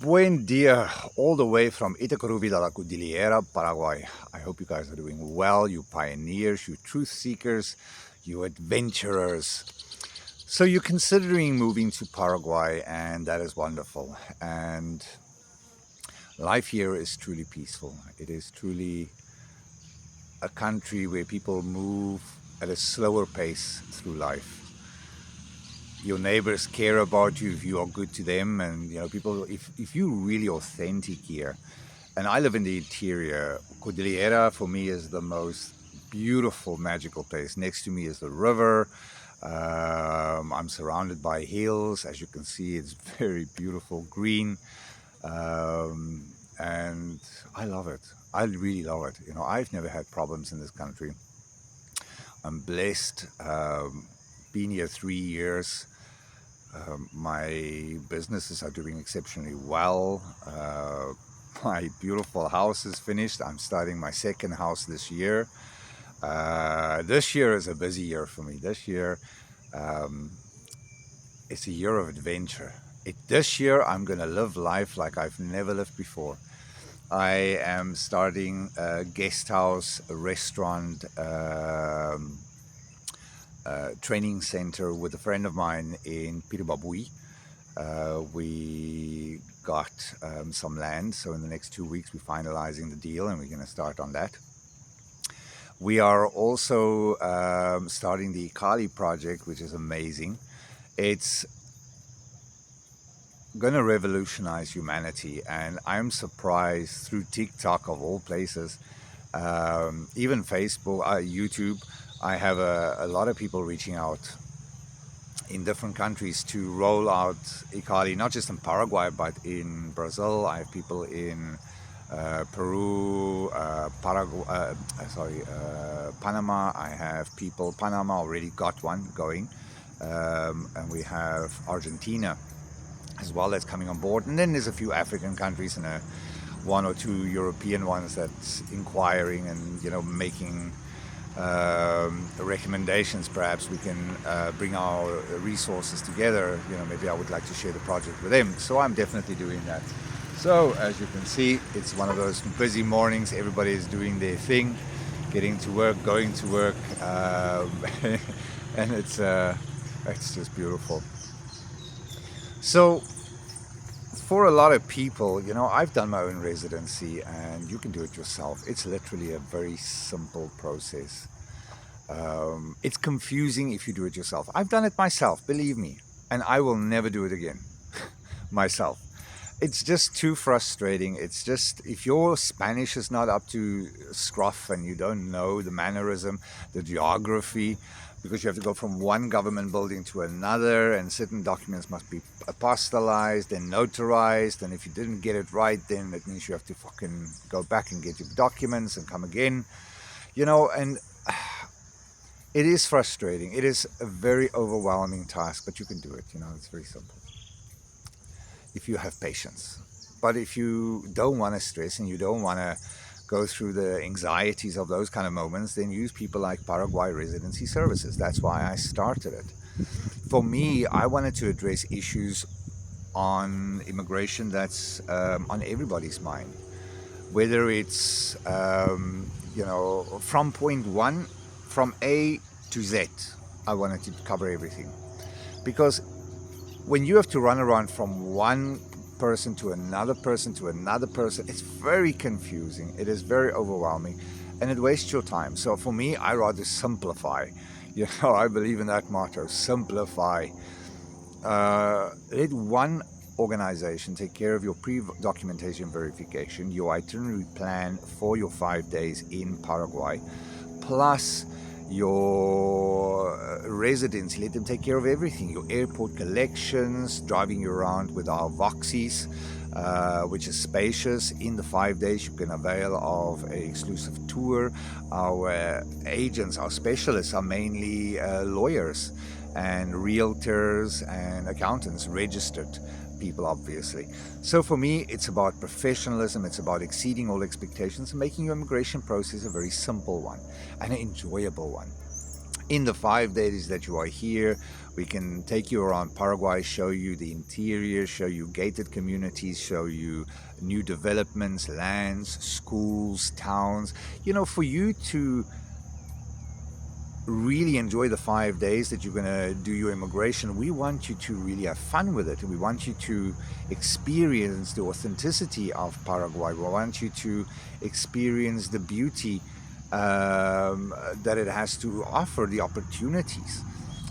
Buen dia, all the way from Itacoruvi de la Cordillera, Paraguay. I hope you guys are doing well, you pioneers, you truth seekers, you adventurers. So you're considering moving to Paraguay, and that is wonderful. And life here is truly peaceful. It is truly a country where people move at a slower pace through life. Your neighbors care about you if you are good to them, and people, if you're really authentic here. And I live in the interior. Cordillera for me is the most beautiful, magical place. Next to me is the river. I'm surrounded by hills. As you can see, it's very beautiful, green. Um, and I love it. I really love it. I've never had problems in this country. I'm blessed. Been here 3 years. My businesses are doing exceptionally well. My beautiful house is finished. I'm starting my second house this year. This year is a busy year for me. This year, um, it's a year of adventure. This year, I'm going to live life like I've never lived before. I am starting a guest house, a restaurant, training center with a friend of mine in Piribabui. We got some land, so in the next 2 weeks we're finalizing the deal and we're going to start on that. We are also starting the Eali project, which is amazing. It's going to revolutionize humanity, and I'm surprised through TikTok of all places, even Facebook, YouTube. I have a lot of people reaching out in different countries to roll out Eali, not just in Paraguay, but in Brazil. I have people in Peru, Paraguay, Panama. I have people, Panama already got one going. And we have Argentina as well that's coming on board. And then there's a few African countries and one or two European ones that's inquiring and, making recommendations. Perhaps we can bring our resources together. Maybe I would like to share the project with them. So I'm definitely doing that. So as you can see, it's one of those busy mornings. Everybody is doing their thing, getting to work, going to work, and it's just beautiful. So for a lot of people, I've done my own residency, and you can do it yourself. It's literally a very simple process. It's confusing if you do it yourself. I've done it myself, believe me, and I will never do it again myself. It's just too frustrating. It's just, if your Spanish is not up to scruff and you don't know the mannerism, the geography, because you have to go from one government building to another, and certain documents must be apostillized and notarized, and if you didn't get it right, then it means you have to fucking go back and get your documents and come again, and it is frustrating. It is a very overwhelming task, but you can do it. It's very simple if you have patience. But if you don't want to stress and you don't want to go through the anxieties of those kind of moments, then use people like Paraguay Residency Services. That's why I started it. For me, I wanted to address issues on immigration that's on everybody's mind, whether it's from point one, from A to Z. I wanted to cover everything, because when you have to run around from one person to another person to another person, it's very confusing. It is very overwhelming, and it wastes your time. So for me, I rather simplify. I believe in that motto: simplify. Let one organization take care of your pre-documentation verification, your itinerary plan for your 5 days in Paraguay, plus your residency. Let them take care of everything: your airport collections, driving you around with our Voxies, which is spacious. In the 5 days, you can avail of an exclusive tour. Our agents, our specialists, are mainly lawyers and realtors and accountants, registered people, obviously. So for me, it's about professionalism. It's about exceeding all expectations and making your immigration process a very simple one and an enjoyable one. In the 5 days that you are here, we can take you around Paraguay, show you the interior, show you gated communities, show you new developments, lands, schools, towns. For you to really enjoy the 5 days that you're going to do your immigration, we want you to really have fun with it. We want you to experience the authenticity of Paraguay. We want you to experience the beauty that it has to offer, the opportunities.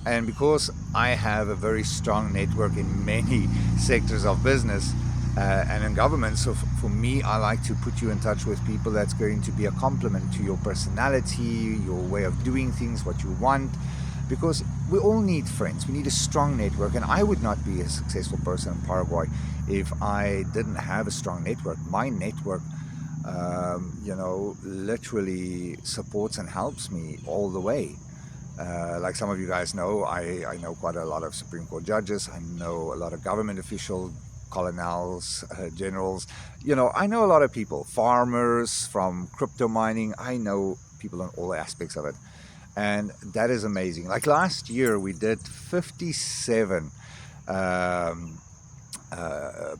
And because I have a very strong network in many sectors of business and in government, so for me, I like to put you in touch with people that's going to be a complement to your personality, your way of doing things, what you want. Because we all need friends. We need a strong network. And I would not be a successful person in Paraguay if I didn't have a strong network. My network literally supports and helps me all the way. Like some of you guys know, I know quite a lot of Supreme Court judges. I know a lot of government officials, colonels, generals. I know a lot of people, farmers, from crypto mining. I know people on all aspects of it. And that is amazing. Like last year, we did 57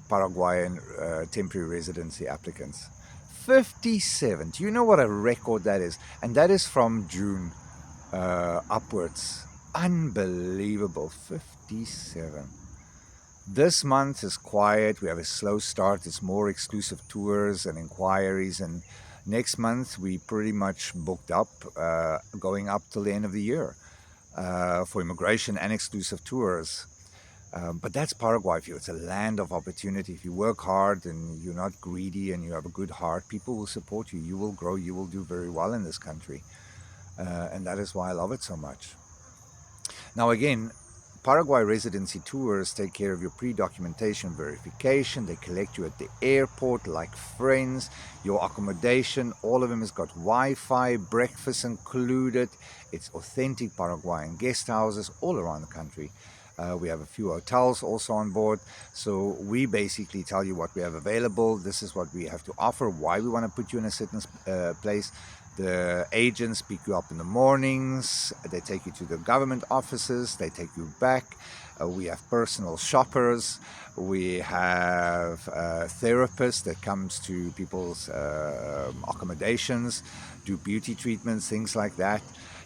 Paraguayan temporary residency applicants. 57. Do you know what a record that is? And that is from June upwards. Unbelievable. 57. This month is quiet. We have a slow start. It's more exclusive tours and inquiries. And next month, we pretty much booked up, going up till the end of the year for immigration and exclusive tours. But that's Paraguay for you. It's a land of opportunity. If you work hard and you're not greedy and you have a good heart, people will support you. You will grow. You will do very well in this country. And that is why I love it so much. Now, again, Paraguay Residency Tours take care of your pre-documentation verification. They collect you at the airport like friends. Your accommodation, all of them has got Wi-Fi, breakfast included. It's authentic Paraguayan guest houses all around the country. We have a few hotels also on board. So we basically tell you what we have available. This is what we have to offer, why we want to put you in a certain place. The agents pick you up in the mornings. They take you to the government offices. They take you back. We have personal shoppers. We have therapists that comes to people's accommodations, do beauty treatments, things like that.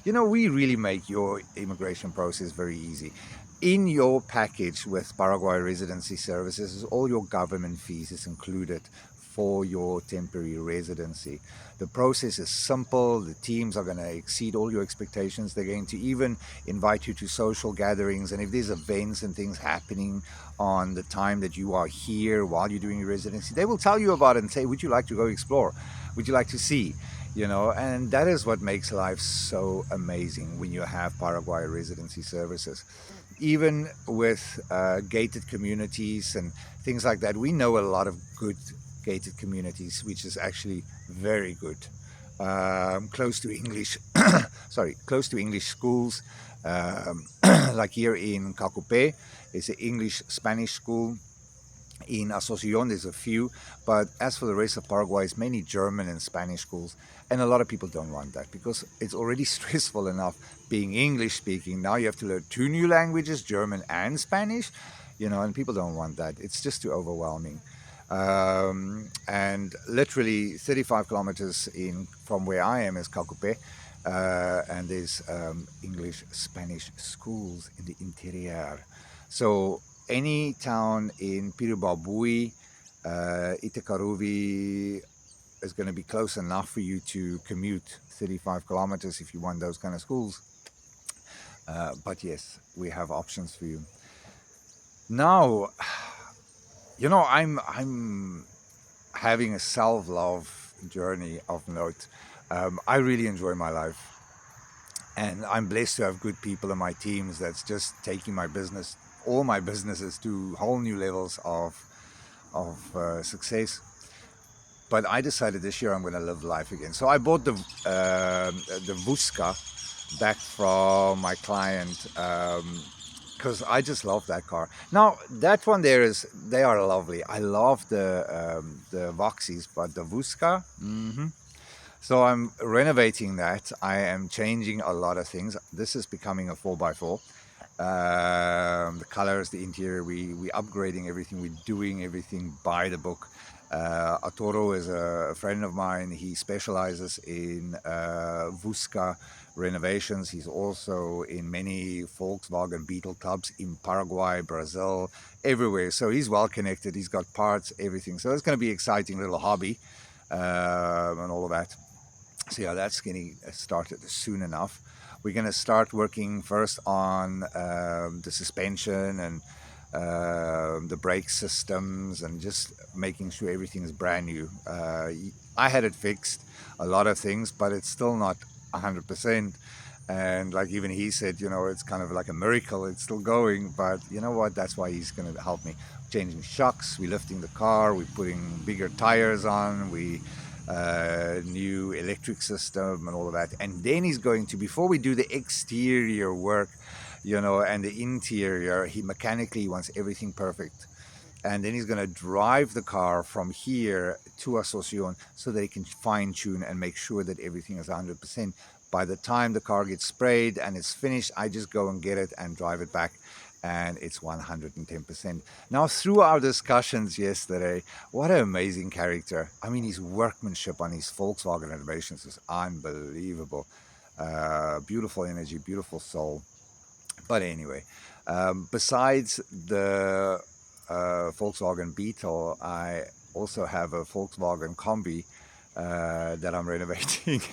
We really make your immigration process very easy. In your package with Paraguay Residency Services is all your government fees is included for your temporary residency. The process is simple. The teams are going to exceed all your expectations. They're going to even invite you to social gatherings. And if there's events and things happening on the time that you are here while you're doing your residency, they will tell you about it and say, would you like to go explore? Would you like to see? And that is what makes life so amazing when you have Paraguay Residency Services. Even with gated communities and things like that, we know a lot of good gated communities, which is actually very good. Close to English, close to English schools. Like here in Cacupe, it's an English-Spanish school. In Asunción, there's a few, but as for the rest of Paraguay, it's mainly German and Spanish schools. And a lot of people don't want that because it's already stressful enough being English speaking. Now you have to learn 2 new languages, German and Spanish, and people don't want that. It's just too overwhelming. And literally 35 kilometers from where I am is Cacupe, and there's English-Spanish schools in the interior. So any town in Piribabui, Itacaruvi is going to be close enough for you to commute 35 kilometers if you want those kind of schools. But yes, we have options for you. Now, I'm having a self-love journey of note. I really enjoy my life. And I'm blessed to have good people in my teams that's just taking all my businesses to whole new levels of success. But I decided this year I'm going to live life again. So I bought the Vuska back from my client because I just love that car. Now that one they are lovely. I love the Voxies, but the Vuska, So I'm renovating that. I am changing a lot of things. This is becoming a 4x4. The colors, the interior, we upgrading everything. We're doing everything by the book. Arturo is a friend of mine. He specializes in Vuska renovations. He's also in many Volkswagen Beetle clubs in Paraguay, Brazil, everywhere. So he's well connected. He's got parts, everything. So it's going to be exciting little hobby and all of that. So yeah, that's getting started soon enough. We're going to start working first on the suspension and the brake systems and just making sure everything is brand new. I had it fixed, a lot of things, but it's still not 100%. And like even he said, it's kind of like a miracle. It's still going, but you know what? That's why he's going to help me. Changing shocks, we're lifting the car, we're putting bigger tires on, new electric system and all of that. And then he's going to, before we do the exterior work, and the interior, he mechanically wants everything perfect. And then he's going to drive the car from here to Asunción so that he can fine tune and make sure that everything is 100%. By the time the car gets sprayed and it's finished, I just go and get it and drive it back, and it's 110%. Now, through our discussions yesterday, what an amazing character. I mean, his workmanship on his Volkswagen renovations is unbelievable. Beautiful energy, beautiful soul. But anyway, besides the Volkswagen Beetle, I also have a Volkswagen Combi that I'm renovating.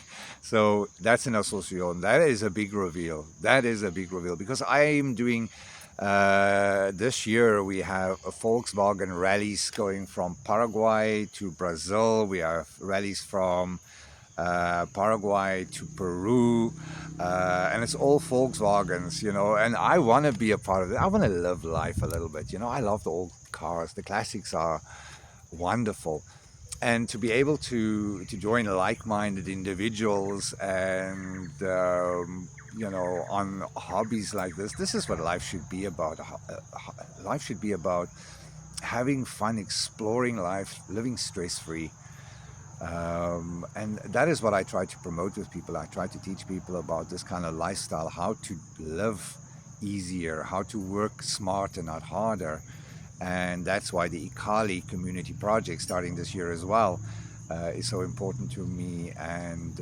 So that's an Asunción. That is a big reveal. That is a big reveal because I am doing. This year we have a Volkswagen rallies going from Paraguay to Brazil. We have rallies from Paraguay to Peru, and it's all Volkswagens, and I want to be a part of it. I want to live life a little bit, I love the old cars. The classics are wonderful, and to be able to join like-minded individuals and on hobbies like this is what life should be about. Life should be about having fun, exploring life, living stress-free. And that is what I try to promote with people. I try to teach people about this kind of lifestyle, how to live easier, how to work smarter, not harder. And that's why the Eali community project starting this year as well is so important to me. And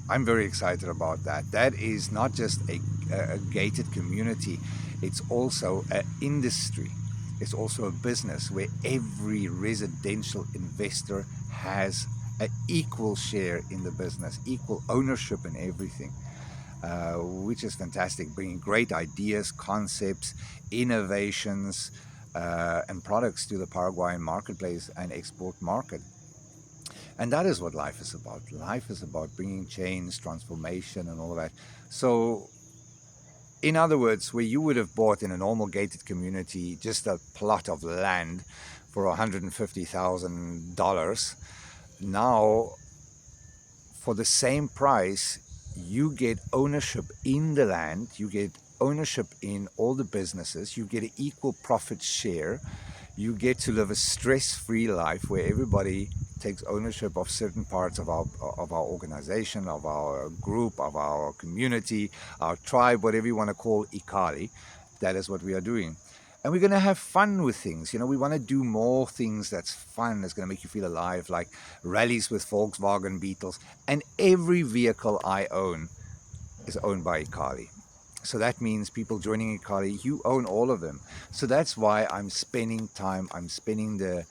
I'm very excited about that. That is not just a gated community, it's also an industry. It's also a business where every residential investor has an equal share in the business, equal ownership in everything, which is fantastic, bringing great ideas, concepts, innovations, and products to the Paraguayan marketplace and export market. And that is what life is about. Life is about bringing change, transformation, and all of that. So, in other words, where you would have bought in a normal gated community just a plot of land for $150,000, now for the same price, you get ownership in the land, you get ownership in all the businesses, you get an equal profit share, you get to live a stress-free life where everybody takes ownership of certain parts of our organization, of our group, of our community, our tribe, whatever you want to call Eali. That is what we are doing. And we're going to have fun with things. We want to do more things that's fun, that's going to make you feel alive, like rallies with Volkswagen Beetles. And every vehicle I own is owned by Eali. So that means people joining Eali, you own all of them. So that's why I'm spending time, I'm spending the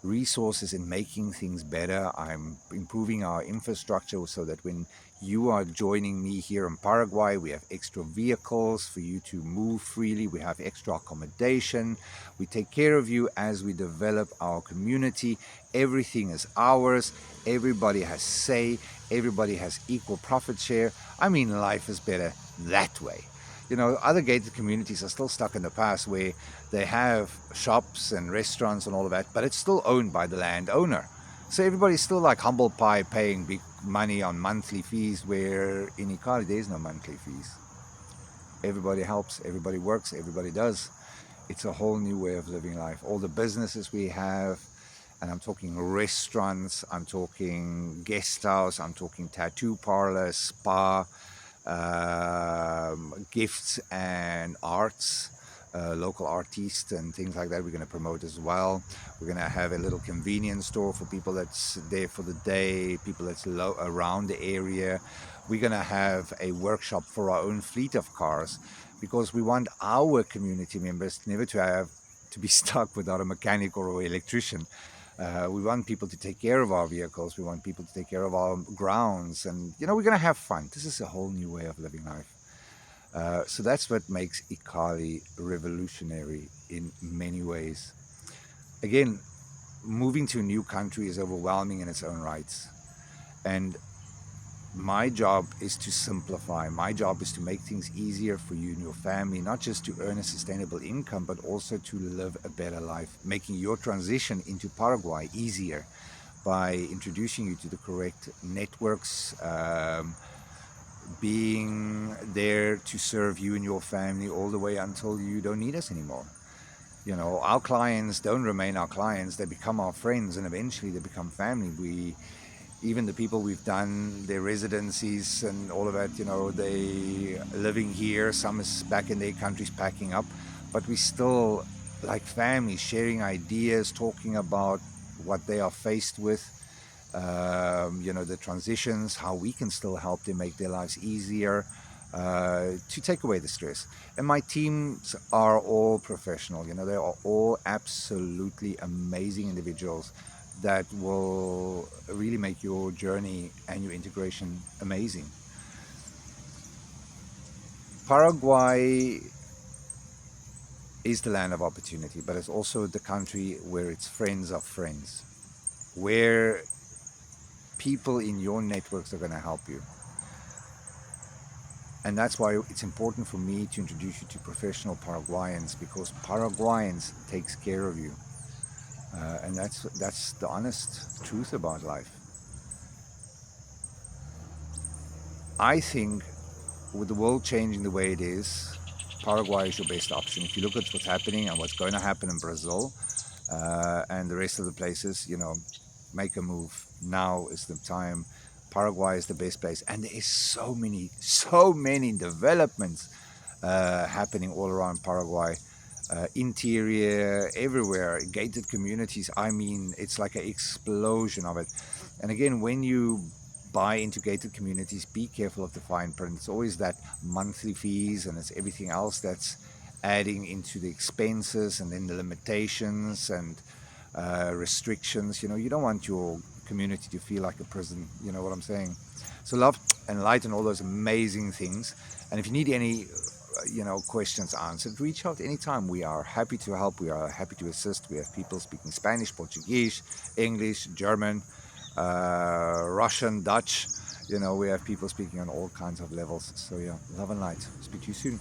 resources in making things better. I'm improving our infrastructure so that when you are joining me here in Paraguay, we have extra vehicles for you to move freely. We have extra accommodation. We take care of you as we develop our community. Everything is ours. Everybody has say. Everybody has equal profit share. I mean, life is better that way. Other gated communities are still stuck in the past where they have shops and restaurants and all of that, but it's still owned by the landowner. So everybody's still like humble pie paying big money on monthly fees, where in Eali there is no monthly fees. Everybody helps, everybody works, everybody does. It's a whole new way of living life. All the businesses we have, And I'm talking restaurants, I'm talking guest house, I'm talking tattoo parlor, spa, gifts and arts, local artists and things like that. We're going to promote as well. We're going to have a little convenience store for people that's there for the day, people that's around the area. We're going to have a workshop for our own fleet of cars, because we want our community members never to have to be stuck without a mechanic or an electrician. We want people to take care of our vehicles. We want people to take care of our grounds. And, we're going to have fun. This is a whole new way of living life. So that's what makes Eali revolutionary in many ways. Again, moving to a new country is overwhelming in its own rights. And my job is to simplify. My job is to make things easier for you and your family, not just to earn a sustainable income, but also to live a better life, making your transition into Paraguay easier by introducing you to the correct networks, being there to serve you and your family all the way until you don't need us anymore. Our clients don't remain our clients, they become our friends, and eventually they become family. Even the people we've done their residencies and all of that, they living here, some is back in their countries packing up, but we still like family, sharing ideas, talking about what they are faced with, the transitions, how we can still help them make their lives easier, to take away the stress. And my teams are all professional, they are all absolutely amazing individuals that will really make your journey and your integration amazing. Paraguay is the land of opportunity, but it's also the country where its friends are friends, where people in your networks are going to help you. And that's why it's important for me to introduce you to professional Paraguayans, because Paraguayans takes care of you. And that's the honest truth about life. I think with the world changing the way it is, Paraguay is your best option. If you look at what's happening and what's going to happen in Brazil, and the rest of the places, make a move. Now is the time. Paraguay is the best place. And there is so many developments happening all around Paraguay. Interior, everywhere, gated communities. I mean, it's like an explosion of it. And again, when you buy into gated communities, be careful of the fine print. It's always that monthly fees, and it's everything else that's adding into the expenses, and then the limitations and restrictions. You don't want your community to feel like a prison. You know what I'm saying? So love and light and all those amazing things. And if you need any questions answered, reach out anytime. We are happy to help. We are happy to assist. We have people speaking Spanish, Portuguese, English, German, Russian, Dutch. We have people speaking on all kinds of levels. So yeah, love and light. Speak to you soon.